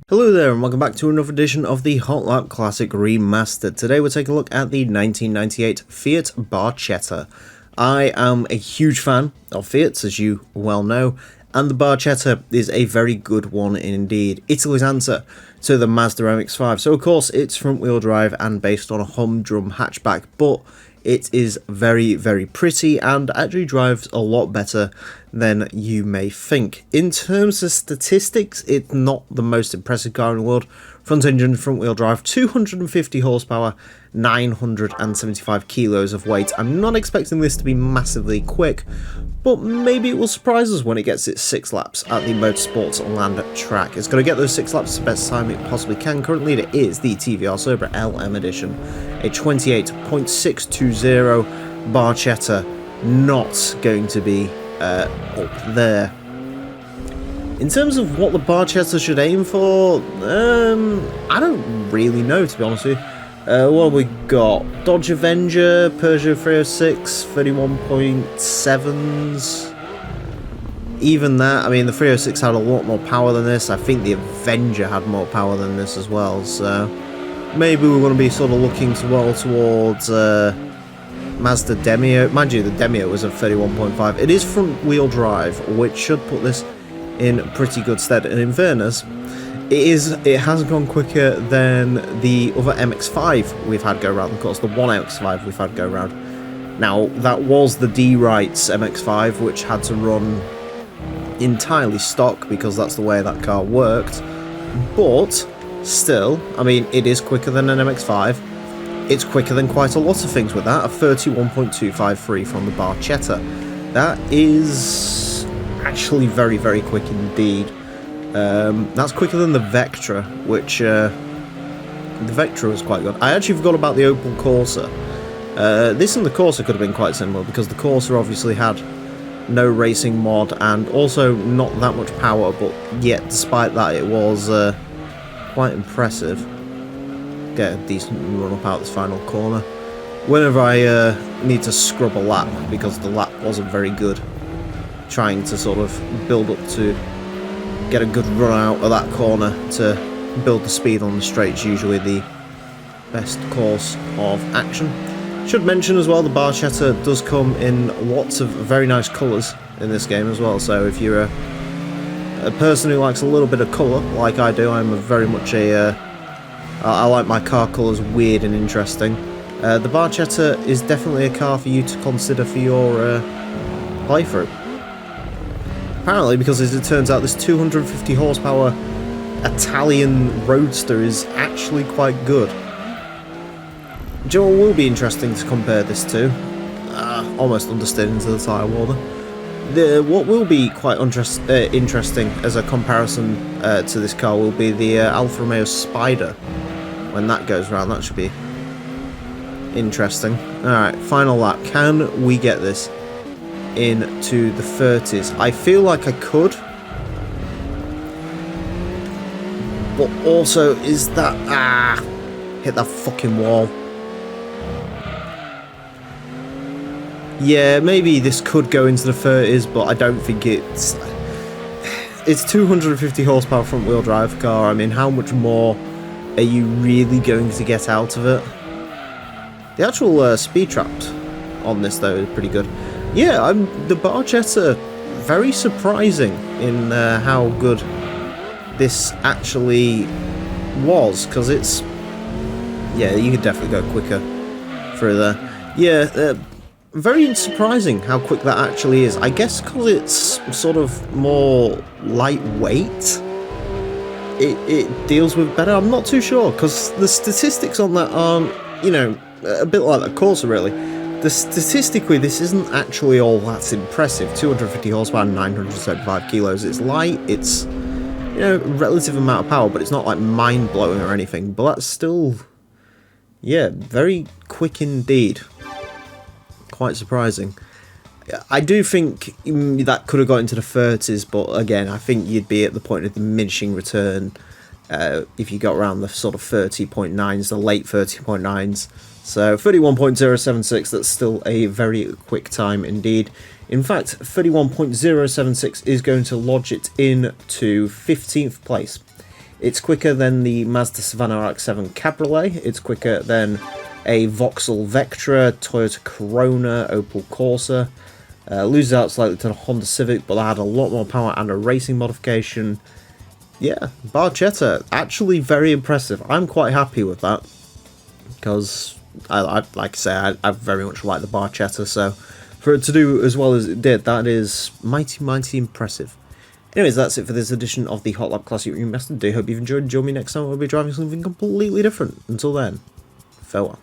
Hello there and welcome back to another edition of the Hot Lap Classic Remastered. Today we're taking a look at the 1998 Fiat Barchetta. I am a huge fan of Fiats, as you well know, and the Barchetta is a very good one indeed. Italy's answer to the Mazda MX-5. So of course it's front wheel drive and based on a humdrum hatchback, but it is very, very pretty and actually drives a lot better than you may think. In terms of statistics, it's not the most impressive car in the world. Front engine, front wheel drive, 250 horsepower, 975 kilos of weight. I'm not expecting this to be massively quick, but maybe it will surprise us when it gets its 6 laps at the Motorsports Land track. It's going to get those 6 laps the best time it possibly can. Currently it is the TVR Sober LM edition, a 28.620 Barchetta, not going to be up there. In terms of what the Barchetta should aim for, I don't really know, to be honest with you. What have we got? Dodge Avenger, Peugeot 306, 31.7s. Even that, I mean, the 306 had a lot more power than this. I think the Avenger had more power than this as well, so maybe we're going to be sort of looking towards Mazda Demio. Mind you, the Demio was a 31.5. It is front wheel drive, which should put this in pretty good stead, and in fairness, it has gone quicker than the other MX-5 we've had go round. Of course, the one MX-5 we've had go round. Now, that was the D-Wright's MX-5, which had to run entirely stock because that's the way that car worked. But still, I mean, it is quicker than an MX-5. It's quicker than quite a lot of things with that. A 31.253 from the Barchetta. That is actually very, very quick indeed. That's quicker than the Vectra, which the Vectra was quite good. I actually forgot about the Opel Corsa. This and the Corsa could have been quite similar because the Corsa obviously had no racing mod and also not that much power, but yet despite that it was quite impressive. Get a decent run up out this final corner. Whenever I need to scrub a lap because the lap wasn't very good, trying to sort of build up to get a good run out of that corner to build the speed on the straight is usually the best course of action. Should mention as well, the Barchetta does come in lots of very nice colours in this game as well, so if you're a person who likes a little bit of colour, like I do, I'm very much I like my car colours weird and interesting. The Barchetta is definitely a car for you to consider for your playthrough. Apparently, because as it turns out, this 250 horsepower Italian roadster is actually quite good. Do you know what will be interesting to compare this to? Almost understood into the tyre warmer. What will be quite interesting as a comparison to this car will be the Alfa Romeo Spider. When that goes round, that should be interesting. Alright, final lap. Can we get this into the 30s? I feel like I could, but also is that hit that fucking wall. Yeah, maybe this could go into the 30s, but I don't think it's 250 horsepower front wheel drive car. I mean, how much more are you really going to get out of it? The actual speed traps on this though is pretty good. Yeah, the Barchetta, very surprising in how good this actually was, because it's, yeah, you could definitely go quicker through there. Yeah, very surprising how quick that actually is. I guess because it's sort of more lightweight, it deals with better. I'm not too sure, because the statistics on that aren't, you know, a bit like the Corsa really. Statistically, this isn't actually all that impressive. 250 horsepower, 975 kilos. It's light, it's, you know, relative amount of power, but it's not like mind-blowing or anything. But that's still, yeah, very quick indeed. Quite surprising. I do think that could have got into the 30s, but again, I think you'd be at the point of diminishing return if you got around the sort of 30.9s, the late 30.9s. So 31.076, that's still a very quick time indeed. In fact, 31.076 is going to lodge it into 15th place. It's quicker than the Mazda Savannah RX-7 Cabriolet, it's quicker than a Vauxhall Vectra, Toyota Corona, Opel Corsa. Loses out slightly to the Honda Civic, but that had a lot more power and a racing modification. Yeah, Barchetta, actually very impressive. I'm quite happy with that, because, like I say, I very much like the Barchetta, so for it to do as well as it did, that is mighty, mighty impressive. Anyways, that's it for this edition of the Hot Lap Classic Remastered. Do hope you've enjoyed. Join me next time, we'll be driving something completely different. Until then, farewell.